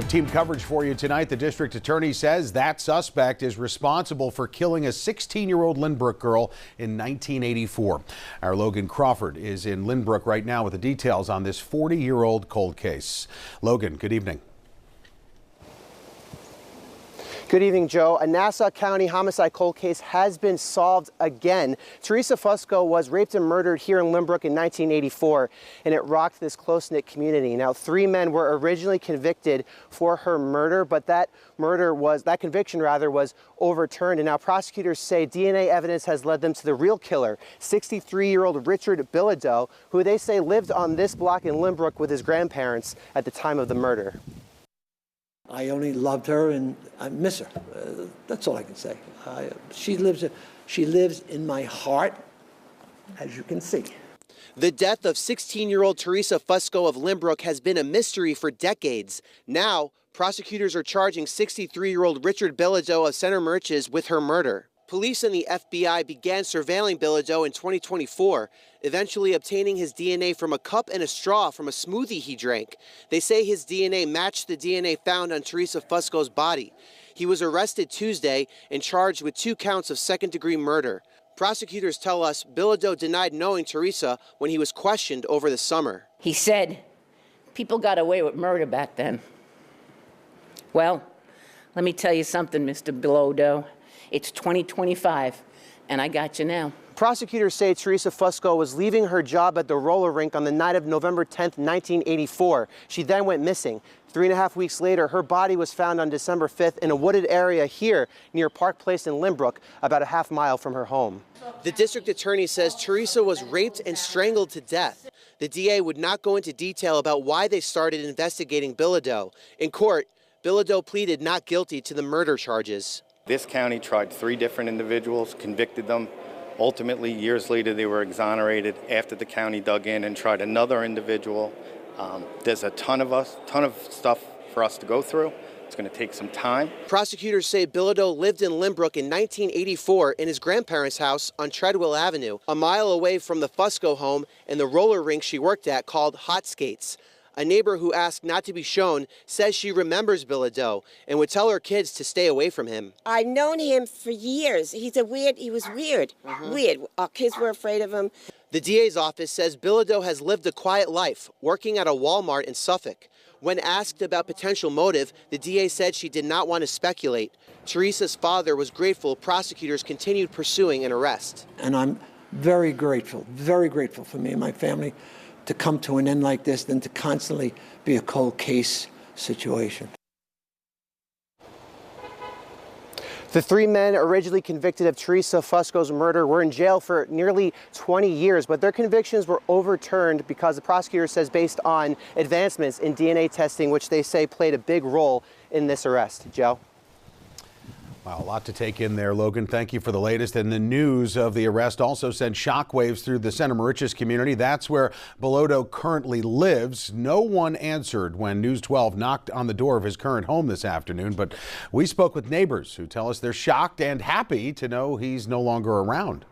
have team coverage for you tonight. The district attorney says that suspect is responsible for killing a 16-year-old Lynbrook girl in 1984. Our Logan Crawford is in Lynbrook right now with the details on this 40-year-old cold case. Logan, good evening. Good evening, Joe. A Nassau County homicide cold case has been solved again. Theresa Fusco was raped and murdered here in Lynbrook in 1984, and it rocked this close-knit community. Now, 3 men were originally convicted for her murder, but that conviction was overturned. And now prosecutors say DNA evidence has led them to the real killer, 63-year-old Richard Bilodeau, who they say lived on this block in Lynbrook with his grandparents at the time of the murder. I only loved her and I miss her. That's all I can say. She lives in my heart, as you can see. The death of 16-year-old Theresa Fusco of Lynbrook has been a mystery for decades. Now, prosecutors are charging 63-year-old Richard Bilodeau of Center Merches with her murder. Police and the FBI began surveilling Bilodeau in 2024, eventually obtaining his DNA from a cup and a straw from a smoothie he drank. They say his DNA matched the DNA found on Theresa Fusco's body. He was arrested Tuesday and charged with 2 counts of second-degree murder. Prosecutors tell us Bilodeau denied knowing Theresa when he was questioned over the summer. He said, people got away with murder back then. Well, let me tell you something, Mr. Bilodeau. It's 2025, and I got you now. Prosecutors say Theresa Fusco was leaving her job at the roller rink on the night of November 10th, 1984. She then went missing. 3.5 weeks later, her body was found on December 5th in a wooded area here near Park Place in Lynbrook, about a half mile from her home. The district attorney says Theresa was raped and strangled to death. The DA would not go into detail about why they started investigating Bilodeau. In court, Bilodeau pleaded not guilty to the murder charges. This county tried 3 different individuals, convicted them. Ultimately, years later, they were exonerated after the county dug in and tried another individual. There's a ton of stuff for us to go through. It's going to take some time. Prosecutors say Bilodeau lived in Lynbrook in 1984 in his grandparents' house on Treadwell Avenue, a mile away from the Fusco home and the roller rink she worked at called Hot Skates. A neighbor who asked not to be shown says she remembers Bilodeau and would tell her kids to stay away from him. I've known him for years. He was weird. Weird. Our kids were afraid of him. The DA's office says Bilodeau has lived a quiet life, working at a Walmart in Suffolk. When asked about potential motive, the DA said she did not want to speculate. Theresa's father was grateful prosecutors continued pursuing an arrest. And I'm very grateful for me and my family to come to an end like this than to constantly be a cold case situation. The 3 men originally convicted of Theresa Fusco's murder were in jail for nearly 20 years, but their convictions were overturned because the prosecutor says based on advancements in DNA testing, which they say played a big role in this arrest. Joe? Wow, a lot to take in there, Logan. Thank you for the latest. And the news of the arrest also sent shockwaves through the Center Merches community. That's where Bilodeau currently lives. No one answered when News 12 knocked on the door of his current home this afternoon, but we spoke with neighbors who tell us they're shocked and happy to know he's no longer around.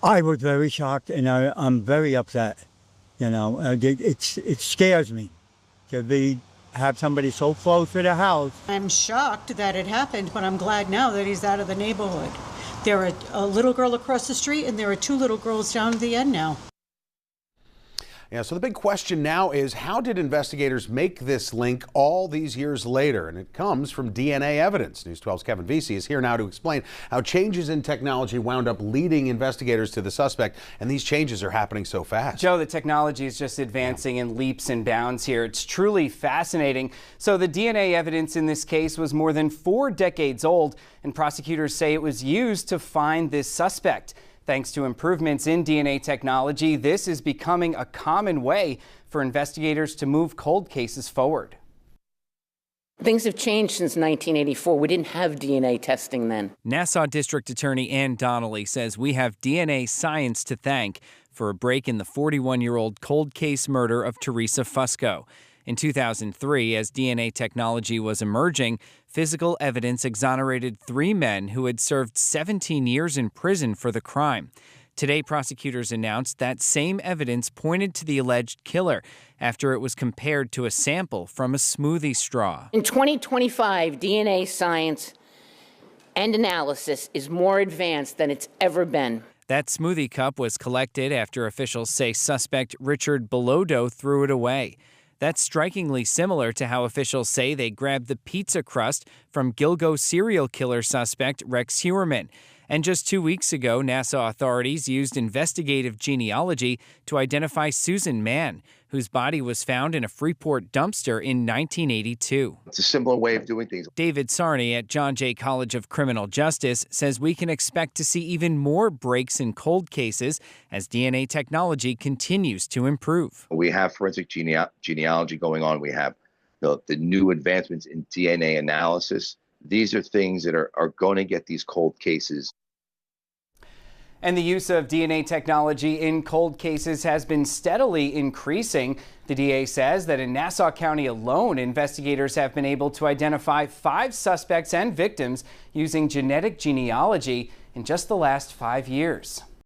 I was very shocked, and I'm very upset. You know, it scares me to have somebody so close to the house. I'm shocked that it happened, but I'm glad now that he's out of the neighborhood. There are a little girl across the street, and there are 2 little girls down at the end now. Yeah, so the big question now is, how did investigators make this link all these years later? And it comes from DNA evidence. News 12's Kevin Vesey is here now to explain how changes in technology wound up leading investigators to the suspect, and these changes are happening so fast. Joe, the technology is just advancing in leaps and bounds here. It's truly fascinating. So the DNA evidence in this case was more than 4 decades old, and prosecutors say it was used to find this suspect. Thanks to improvements in DNA technology, this is becoming a common way for investigators to move cold cases forward. Things have changed since 1984. We didn't have DNA testing then. Nassau District Attorney Donnelly says we have DNA science to thank for a break in the 41-year-old cold case murder of Theresa Fusco. In 2003, as DNA technology was emerging, physical evidence exonerated 3 men who had served 17 years in prison for the crime. Today, prosecutors announced that same evidence pointed to the alleged killer after it was compared to a sample from a smoothie straw. In 2025, DNA science and analysis is more advanced than it's ever been. That smoothie cup was collected after officials say suspect Richard Bilodeau threw it away. That's strikingly similar to how officials say they grabbed the pizza crust from Gilgo serial killer suspect Rex Heuermann. And just 2 weeks ago, Nassau authorities used investigative genealogy to identify Susan Mann, whose body was found in a Freeport dumpster in 1982. It's a simpler way of doing things. David Sarney at John Jay College of Criminal Justice says we can expect to see even more breaks in cold cases as DNA technology continues to improve. We have forensic genealogy going on. We have the new advancements in DNA analysis. These are things that are going to get these cold cases. And the use of DNA technology in cold cases has been steadily increasing. The DA says that in Nassau County alone, investigators have been able to identify 5 suspects and victims using genetic genealogy in just the last 5 years.